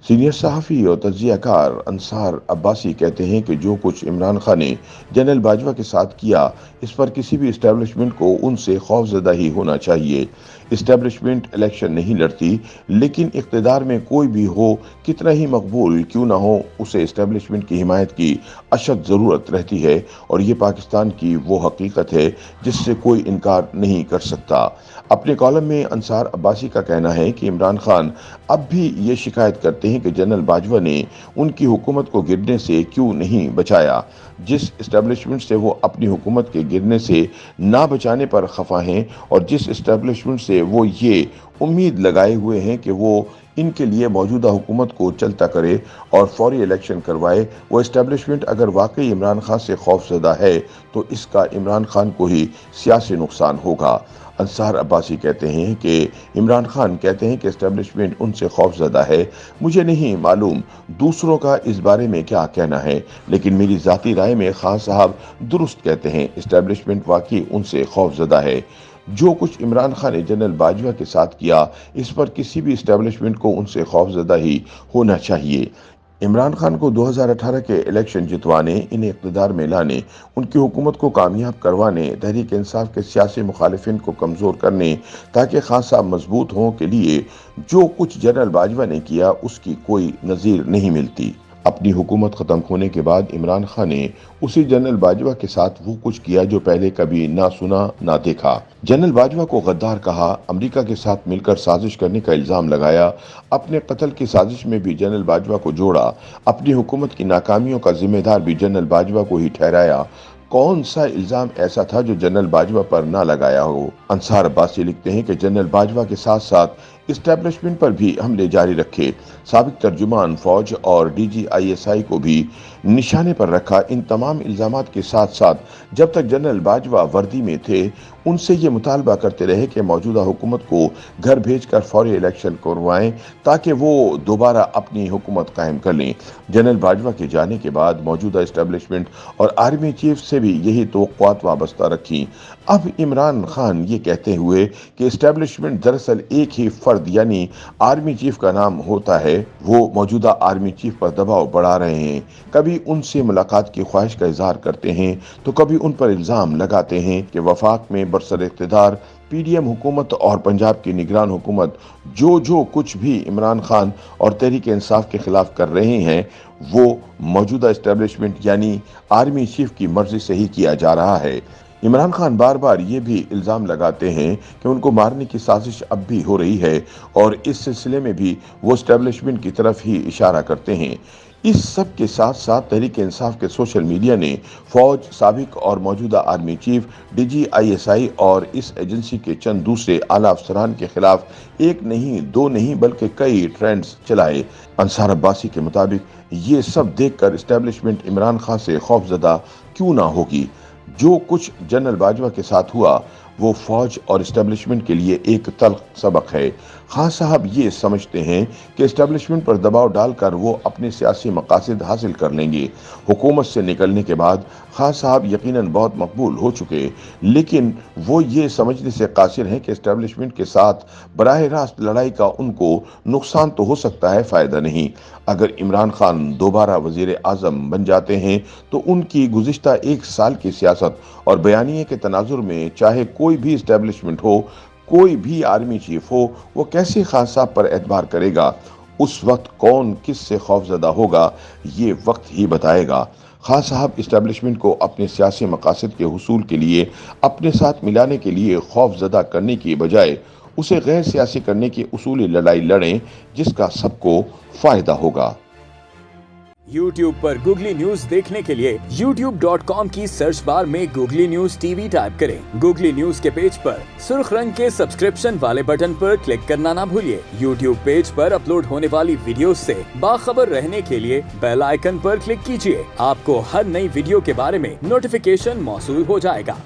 Senior सहाफ़ी और तज्ज़िया car Ansar Abbasi कहते हैं कि जो कुछ इमरान खान ने जनरल बाजवा के साथ किया, इस पर किसी भी इस्टेब्लिशमेंट को उनसे खौफज़दा ही होना चाहिए। इस्टेब्लिशमेंट इलेक्शन नहीं लड़ती, लेकिन इक़्तिदार में कोई भी हो, कितना ही मकबूल क्यों ना हो, उसे इस्टेब्लिशमेंट की हिमायत की अशद ज़रूरत रहती है, और ये पाकिस्तान की वो हकीकत है जिससे कोई इनकार नहीं कर सकता। अपने कॉलम में अंसार अब्बासी का कहना है कि इमरान खान अब भी ये शिकायत करते हैं कि जनरल बाजवा ने उनकी हुकूमत को गिरने से क्यों नहीं बचाया। जिस इस्टेब्लिशमेंट से वो अपनी हुकूमत के गिरने से ना बचाने पर खफा हैं, और जिस इस्टेब्लिशमेंट से वो ये उम्मीद लगाए हुए हैं कि वो इनके लिए मौजूदा हुकूमत को चलता करे और फौरी इलेक्शन करवाए, वो इस्टेब्लिशमेंट अगर वाकई इमरान खान से खौफज़दा है तो इसका इमरान खान को ही सियासी नुकसान होगा। अंसार अब्बासी कहते हैं कि इमरान खान कहते हैं कि इस्टेब्लिशमेंट उनसे खौफज़दा है। मुझे नहीं मालूम दूसरों का इस बारे में क्या कहना है, लेकिन मेरी ज़ाती राय में खान साहब दुरुस्त कहते हैं। इस्टेब्लिशमेंट वाकई उनसे खौफज़दा है। जो कुछ इमरान खान ने जनरल बाजवा के साथ किया, इस पर किसी भी इस्टेब्लिशमेंट को उनसे खौफज़दा ही होना चाहिए। इमरान खान को 2018 के इलेक्शन जितवाने, इन्हें इक़्तिदार में लाने, उनकी हुकूमत को कामयाब करवाने, तहरीक इंसाफ के सियासी मुखालिफिन को कमज़ोर करने, ताकि खान साहब मजबूत हों के लिए जो कुछ जनरल बाजवा ने किया, उसकी कोई नज़ीर नहीं मिलती। अपनी हुकूमत ख़त्म होने के बाद इमरान खान ने उसी जनरल बाजवा के साथ वो कुछ किया जो पहले कभी ना सुना ना देखा। जनरल बाजवा को गद्दार कहा, अमेरिका के साथ मिलकर साजिश करने का इल्ज़ाम लगाया, अपने कत्ल की साजिश में भी जनरल बाजवा को जोड़ा, अपनी हुकूमत की नाकामियों का जिम्मेदार भी जनरल बाजवा को ही ठहराया। कौन सा इल्ज़ाम ऐसा था जो जनरल बाजवा पर ना लगाया हो? अंसार अब्बासी लिखते हैं कि जनरल बाजवा के साथ साथ इस्टेब्लिशमेंट पर भी हमले जारी रखे, साबिक तर्जुमान फौज और DGISI को भी निशाने पर रखा। इन तमाम इल्ज़ामात के साथ साथ जब तक जनरल बाजवा वर्दी में थे, उनसे ये मुतालबा करते रहे कि मौजूदा हुकूमत को घर भेजकर फौरी इलेक्शन करवाएं, ताकि वो दोबारा अपनी हुकूमत कायम कर लें। जनरल बाजवा के जाने के बाद मौजूदा इस्टेब्लिशमेंट और आर्मी चीफ से भी यही तवक्कुआत वाबस्ता रखी। अब इमरान खान ये कहते हुए कि इस्टेब्लिशमेंट दरअसल एक ही फर्द यानी आर्मी चीफ का नाम होता है, वो मौजूदा आर्मी चीफ पर दबाव बढ़ा रहे हैं। कभी उनसे मुलाकात की ख्वाहिश का इजहार करते हैं, तो कभी उन पर इल्ज़ाम लगाते हैं कि वफाक में बरसर इक़्तिदार PDM हुकूमत और पंजाब की निगरान हुकूमत जो कुछ भी इमरान खान और तहरीक इंसाफ के खिलाफ कर रहे हैं, वो मौजूदा इस्टेब्लिशमेंट यानी आर्मी चीफ की मर्जी से ही किया जा रहा है। इमरान खान बार बार ये भी इल्ज़ाम लगाते हैं कि उनको मारने की साजिश अब भी हो रही है, और इस सिलसिले में भी वो इस्टेब्लिशमेंट की तरफ ही इशारा करते हैं। इस सब के साथ साथ तहरीक इंसाफ के सोशल मीडिया ने फौज, साबिक और मौजूदा आर्मी चीफ, DGISI और इस एजेंसी के चंद दूसरे आला अफसरान के खिलाफ एक नहीं, दो नहीं, बल्कि कई ट्रेंड्स चलाए। अंसार अब्बासी के मुताबिक ये सब देखकर इस्टेब्लिशमेंट इमरान खान से खौफजदा क्यों ना होगी। जो कुछ जनरल बाजवा के साथ हुआ, वो फौज और इस्टेब्लिशमेंट के लिए एक तल्ख सबक है। खान साहब ये समझते हैं कि इस्टेब्लिशमेंट पर दबाव डालकर वो अपने सियासी मकासद हासिल कर लेंगे। हुकूमत से निकलने के बाद खान साहब यकीनन बहुत मकबूल हो चुके, लेकिन वो ये समझने से कासिर हैं कि इस्टेब्लिशमेंट के साथ बराह रास्त लड़ाई का उनको नुकसान तो हो सकता है, फ़ायदा नहीं। अगर इमरान खान दोबारा वज़ीर आज़म बन जाते हैं तो उनकी गुज़िश्ता एक साल की सियासत और बयानिए के तनाजुर में चाहे कोई भी इस्टेब्लिशमेंट हो, कोई भी आर्मी चीफ हो, वो कैसे खान साहब पर एतबार करेगा। उस वक्त कौन किस से खौफजदा होगा, ये वक्त ही बताएगा। खान साहब इस्टेब्लिशमेंट को अपने सियासी मकासद के हुसूल के लिए अपने साथ मिलाने के लिए खौफजदा करने की बजाय उसे गैर सियासी करने की उसूली लड़ाई लड़ें, जिसका सबको फायदा होगा। YouTube पर गूगली न्यूज देखने के लिए youtube.com की सर्च बार में गूगली न्यूज TV टाइप करें। गूगली न्यूज के पेज पर सुर्ख रंग के सब्सक्रिप्शन वाले बटन पर क्लिक करना ना भूलिए। YouTube पेज पर अपलोड होने वाली वीडियोस से बाखबर रहने के लिए बेल आइकन पर क्लिक कीजिए। आपको हर नई वीडियो के बारे में नोटिफिकेशन मौसूल हो जाएगा।